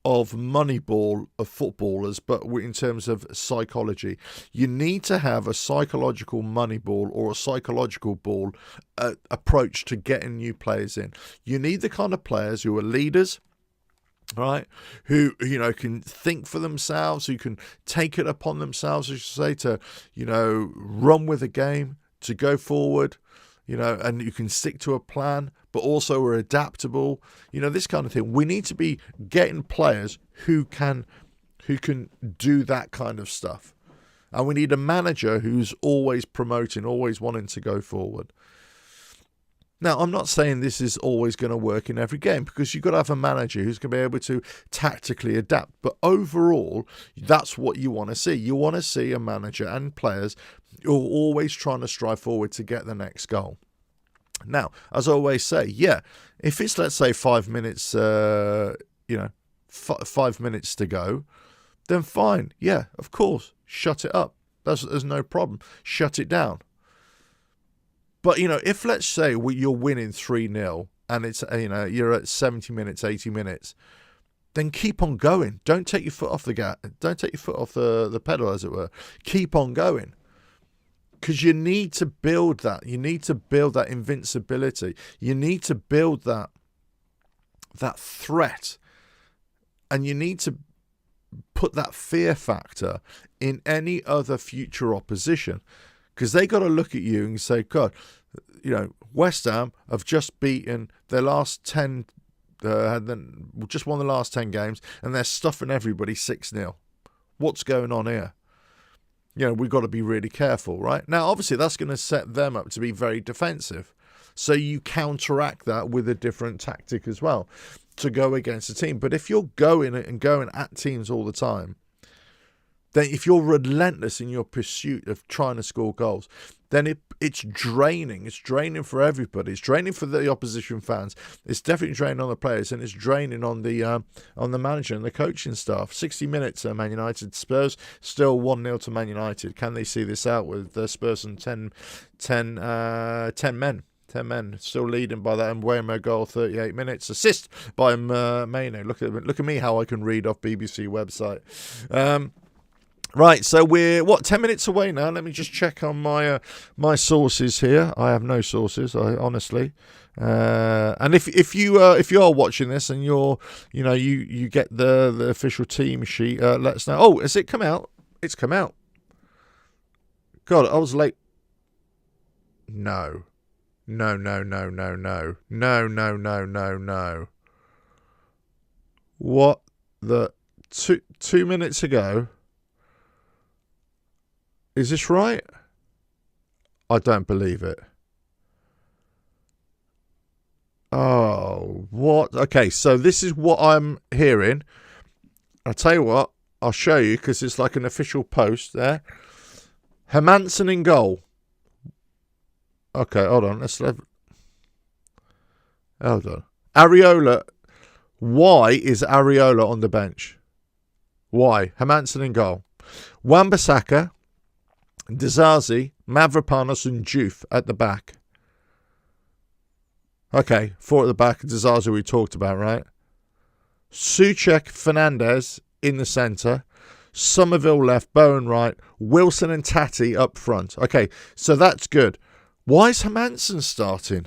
of Moneyball of footballers, but in terms of psychology. You need to have a psychological Moneyball or a psychological ball approach to getting new players in. You need the kind of players who are leaders, right? Who, you know, can think for themselves, who can take it upon themselves, as you say, to, you know, run with the game, to go forward, you know, and you can stick to a plan, but also are adaptable, you know, this kind of thing. We need to be getting players who can do that kind of stuff. And we need a manager who's always promoting, always wanting to go forward. Now, I'm not saying this is always going to work in every game, because you've got to have a manager who's going to be able to tactically adapt. But overall, that's what you want to see. You want to see a manager and players who are always trying to strive forward to get the next goal. Now, as I always say, yeah, if it's, let's say, 5 minutes, 5 minutes to go, then fine. Yeah, of course, shut it up. There's no problem. Shut it down. But, you know, if, let's say, you're winning 3-0 and it's, you know, you're at 70 minutes, 80 minutes, then keep on going. Don't take your foot off the gas. Don't take your foot off the pedal, as it were. Keep on going. Because you need to build that. You need to build that invincibility. You need to build that threat. And you need to put that fear factor in any other future opposition. Because they got to look at you and say, God, you know, West Ham have just beaten their last 10, just won the last 10 games, and they're stuffing everybody 6-0. What's going on here? You know, we've got to be really careful, right? Now, obviously, that's going to set them up to be very defensive. So you counteract that with a different tactic as well to go against the team. But if you're going at teams all the time, then if you're relentless in your pursuit of trying to score goals, then it's draining. It's draining for everybody. It's draining for the opposition fans. It's definitely draining on the players, and it's draining on the manager and the coaching staff. 60 minutes, Man United. Spurs still 1-0 to Man United. Can they see this out with Spurs and 10 men? 10 men still leading by that Mbeumo goal, 38 minutes. Assist by Maino. Look at me, how I can read off BBC website. Right, so we're 10 minutes away now. Let me just check on my sources here. I have no sources, honestly. And if you are watching this and you get the official team sheet, let us know. Oh, has it come out? It's come out. God, I was late. No. What the 2 minutes ago? Is this right? I don't believe it. Oh, what? Okay, so this is what I'm hearing. I'll tell you what, I'll show you because it's like an official post there. Hermansen in goal. Okay, hold on. Hold on. Areola. Why is Areola on the bench? Why? Hermansen in goal. Wan-Bissaka, Dizazi, Mavropanos and Juve at the back. Okay, 4 at the back. Dizazi we talked about, right? Souček, Fernandez in the centre. Somerville left, Bowen right. Wilson and Tati up front. Okay, so that's good. Why is Hermansen starting?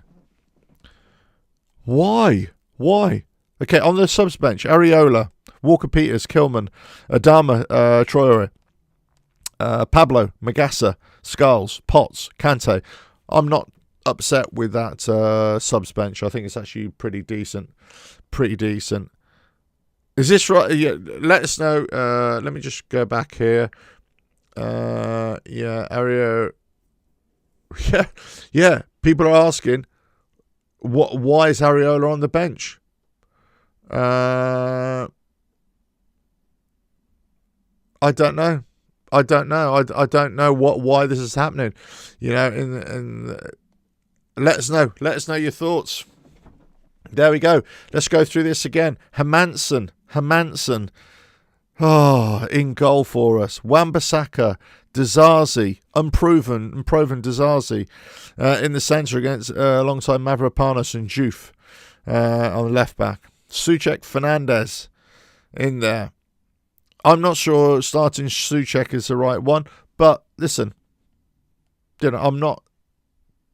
Why? Okay, on the subs bench, Areola, Walker-Peters, Kilman, Adama, Traore, Pablo, Magassa, Skulls, Potts, Kante. I'm not upset with that subs bench. I think it's actually pretty decent. Is this right? Yeah, let us know. Let me just go back here. Ario. Yeah. People are asking, why is Areola on the bench? I don't know. I don't know why this is happening. And let us know. Let us know your thoughts. There we go. Let's go through this again. Hermansen. In goal for us. Wan-Bissaka, Dizazi, unproven Dizazi in the centre against alongside Mavropanos and Juve on the left back. Souček, Fernandez in there. I'm not sure starting Souček is the right one, but listen, I'm not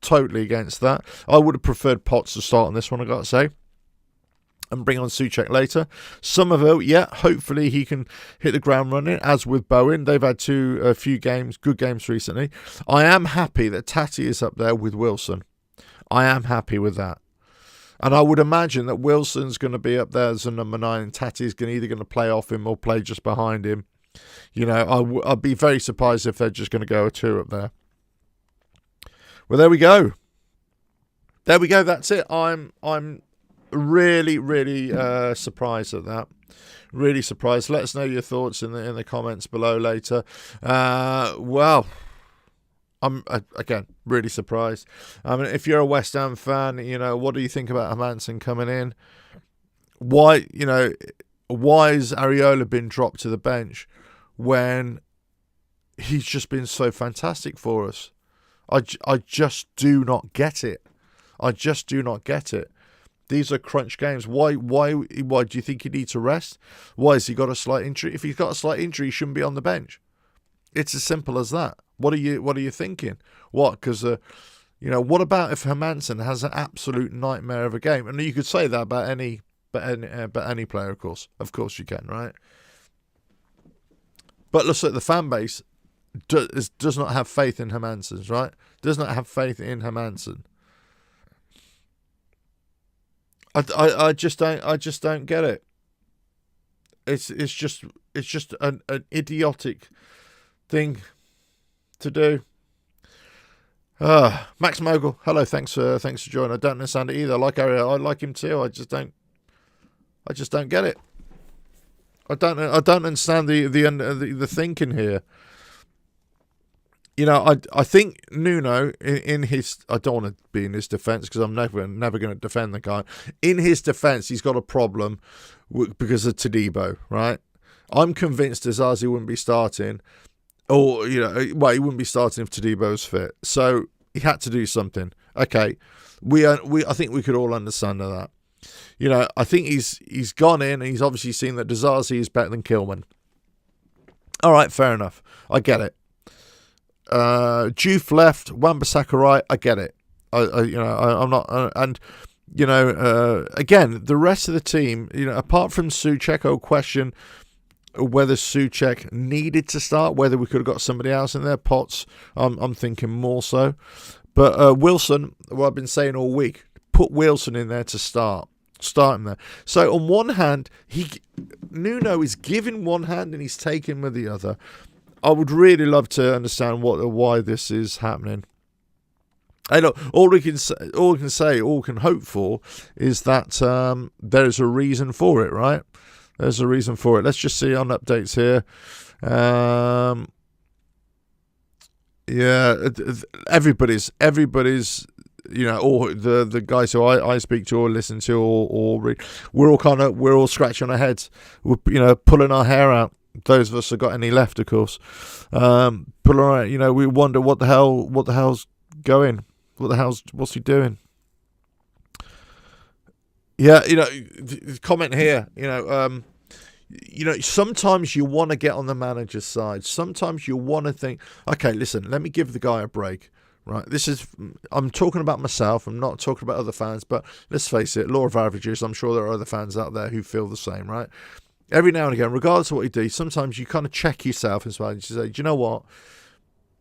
totally against that. I would have preferred Potts to start on this one, I got to say, and bring on Souček later. Somerville, hopefully he can hit the ground running, as with Bowen. They've had a few good games recently. I am happy that Tati is up there with Wilson. I am happy with that. And I would imagine that Wilson's going to be up there as a number 9, and Tati's either going to play off him or play just behind him. I'd be very surprised if they're just going to go a 2 up there. Well, there we go. That's it. I'm really, really surprised at that. Really surprised. Let us know your thoughts in the comments below later. I'm, again, really surprised. I mean, if you're a West Ham fan, what do you think about Hermansen coming in? Why has Areola been dropped to the bench when he's just been so fantastic for us? I just do not get it. These are crunch games. Why do you think he needs to rest? Why has he got a slight injury? If he's got a slight injury, he shouldn't be on the bench. It's as simple as that. What are you thinking? What? Because what about if Hermansen has an absolute nightmare of a game? And you could say that about any player, of course. Of course you can, right? But looks like the fan base does not have faith in Hermansen, right? Does not have faith in Hermansen. I just don't get it. It's just an idiotic thing to do. Max Mogul, hello, thanks for joining. I don't understand it either. I like Ariel, I like him too. I just don't get it. I don't understand the thinking here. I think Nuno in his, I don't want to be in his defence because I'm never going to defend the guy. In his defence, he's got a problem because of Todibo, right? I'm convinced Dizazi wouldn't be starting. Or, he wouldn't be starting if Todibo was fit. So he had to do something. Okay, I think we could all understand that. I think he's gone in and he's obviously seen that Dizazi is better than Kilman. All right, fair enough. I get it. Juve left, Wan-Bissaka right. I get it. I'm not, again, the rest of the team, apart from Souček, I'll question whether Souček needed to start, whether we could have got somebody else in there. Potts, I'm thinking more so. But Wilson, what I've been saying all week, put Wilson in there to start him there. So on one hand, Nuno is giving one hand and he's taking with the other. I would really love to understand why this is happening. Hey, look, all we can hope for is that there's a reason for it, right? There's a reason for it. Let's just see on updates here. Everybody's, all the guys who I speak to or listen to or read, we're all scratching our heads. We're, pulling our hair out. Those of us who got any left, of course. Pulling our, we wonder what the hell's going. What's he doing? Yeah, comment here, sometimes you want to get on the manager's side. Sometimes you want to think, okay, listen, let me give the guy a break, right? I'm talking about myself. I'm not talking about other fans, but let's face it, law of averages, I'm sure there are other fans out there who feel the same, right? Every now and again, regardless of what you do, sometimes you kind of check yourself as well. And you say, do you know what?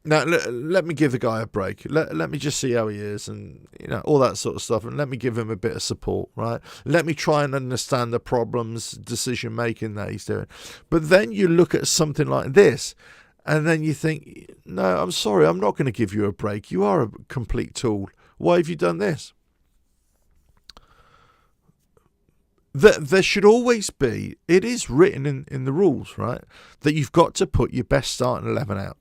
Now, let me give the guy a break. Let me just see how he is and, all that sort of stuff. And let me give him a bit of support, right? Let me try and understand the problems, decision-making that he's doing. But then you look at something like this and then you think, no, I'm sorry, I'm not going to give you a break. You are a complete tool. Why have you done this? there should always be, it is written in the rules, right, that you've got to put your best starting 11 out.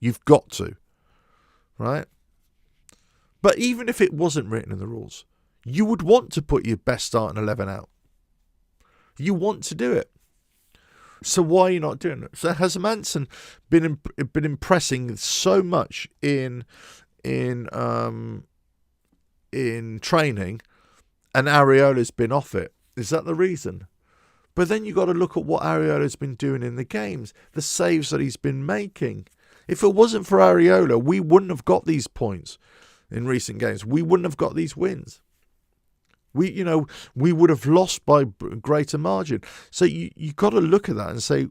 You've got to, right? But even if it wasn't written in the rules, you would want to put your best starting 11 out. You want to do it. So why are you not doing it? So has Manson been impressing so much in training, and Areola's been off it? Is that the reason? But then you got to look at what Areola's been doing in the games, the saves that he's been making. If it wasn't for Areola, we wouldn't have got these points in recent games. We wouldn't have got these wins. We would have lost by greater margin. So you got to look at that and say,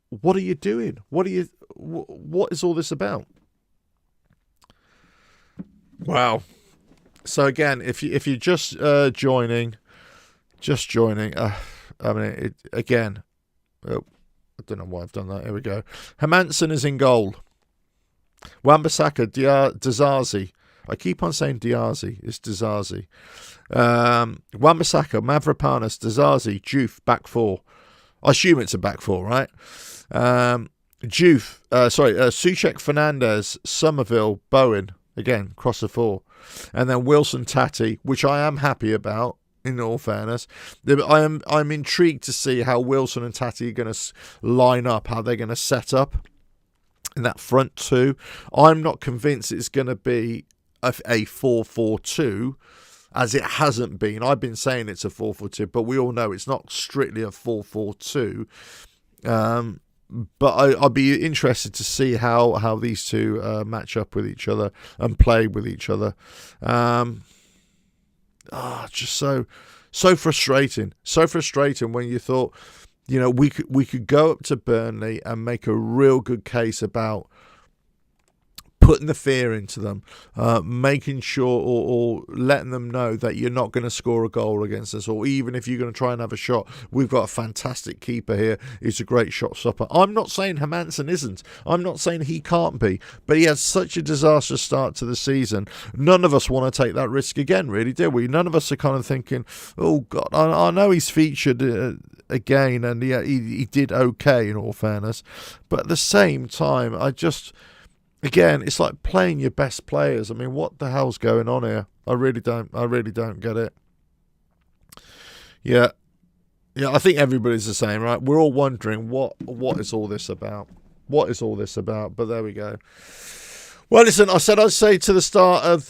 what are you doing? What is all this about? Wow. So again, if you're just joining, I mean, again, oh, I don't know why I've done that. Here we go. Hermansen is in goal. Wan-Bissaka, Dizazi. I keep on saying Diazi. It's Dizazi. Wan-Bissaka, Mavropanos, Dizazi, Juve, back four. I assume it's a back four, right? Souček, Fernandez, Somerville, Bowen. Again, cross the four. And then Wilson, Tati, which I am happy about, in all fairness. I'm intrigued to see how Wilson and Tati are going to line up, how they're going to set up in that front two. I'm not convinced it's going to be a 4-4-2, as it hasn't been. I've been saying it's a 4-4-2, but we all know it's not strictly a 4-4-2. But I'd be interested to see how these two match up with each other and play with each other. Just so frustrating. So frustrating when you thought, we could go up to Burnley and make a real good case about putting the fear into them, making sure or letting them know that you're not going to score a goal against us, or even if you're going to try and have a shot, we've got a fantastic keeper here. He's a great shot stopper. I'm not saying Hermansen isn't. I'm not saying he can't be, but he had such a disastrous start to the season. None of us want to take that risk again, really, do we? None of us are kind of thinking, oh, God, I know he's featured again, and he did okay, in all fairness. But at the same time, again, it's like playing your best players. I mean, what the hell's going on here? I really don't get it. Yeah, I think everybody's the same, right? We're all wondering what is all this about? What is all this about? But there we go. Well, listen, I said I'd say to the start of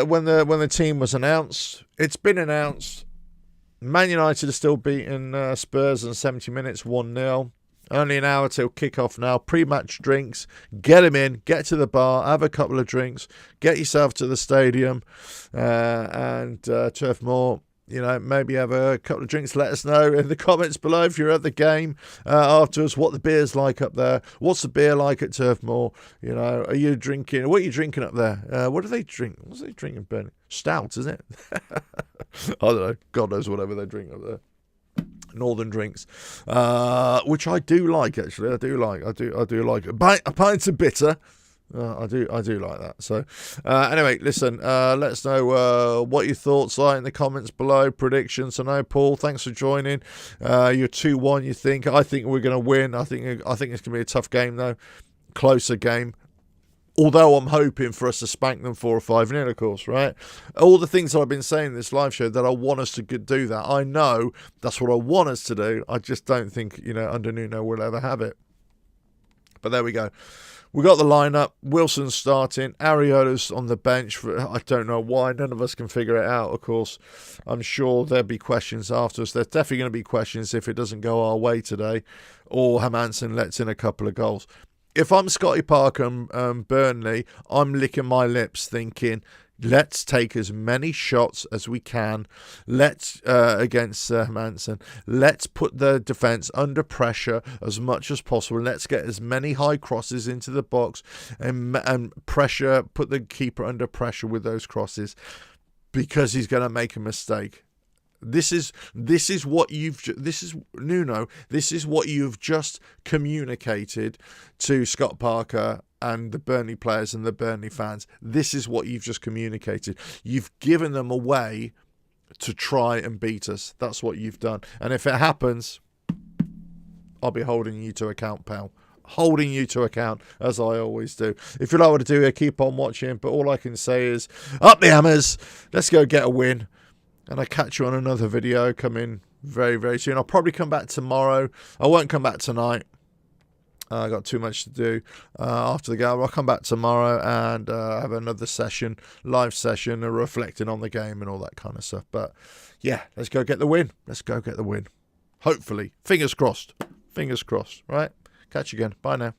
when the team was announced. It's been announced. Man United are still beating Spurs in 70 minutes, 1-0. Only an hour till kick-off now. Pre-match drinks. Get him in. Get to the bar. Have a couple of drinks. Get yourself to the stadium and Turf Moor. Maybe have a couple of drinks. Let us know in the comments below if you're at the game afterwards what the beer's like up there. What's the beer like at Turf Moor? Are you drinking? What are you drinking up there? What do they drink? What's they drinking, Burnley? Stout, isn't it? I don't know. God knows whatever they drink up there. Northern drinks, which I do like, actually. I do like a pint of bitter. I do like that. So anyway, listen, let us know what your thoughts are in the comments below. Predictions. I know, Paul, thanks for joining. You're 2-1. I think we're going to win. I think it's going to be a tough game, though. Closer game. Although I'm hoping for us to spank them 4 or 5-0, of course, right? All the things that I've been saying in this live show that I want us to do that. I know that's what I want us to do. I just don't think, under Nuno we'll ever have it. But there we go. We got the lineup. Wilson's starting. Areola's on the bench. I don't know why. None of us can figure it out, of course. I'm sure there'll be questions after us. There's definitely going to be questions if it doesn't go our way today, or Hermansen lets in a couple of goals. If I'm Scotty Parker and Burnley, I'm licking my lips thinking, let's take as many shots as we can. Let's, against Hermansen, let's put the defence under pressure as much as possible. Let's get as many high crosses into the box and pressure, put the keeper under pressure with those crosses, because he's going to make a mistake. This is what you've just communicated to Scott Parker and the Burnley players and the Burnley fans. This is what you've just communicated. You've given them away to try and beat us. That's what you've done. And if it happens, I'll be holding you to account, pal. Holding you to account, as I always do. If you like what I do here, keep on watching. But all I can say is, up the hammers. Let's go get a win. And I'll catch you on another video coming very, very soon. I'll probably come back tomorrow. I won't come back tonight. I got too much to do after the game. I'll come back tomorrow and have another session, live session, reflecting on the game and all that kind of stuff. But yeah, let's go get the win. Let's go get the win. Hopefully. Fingers crossed. Fingers crossed. Right? Catch you again. Bye now.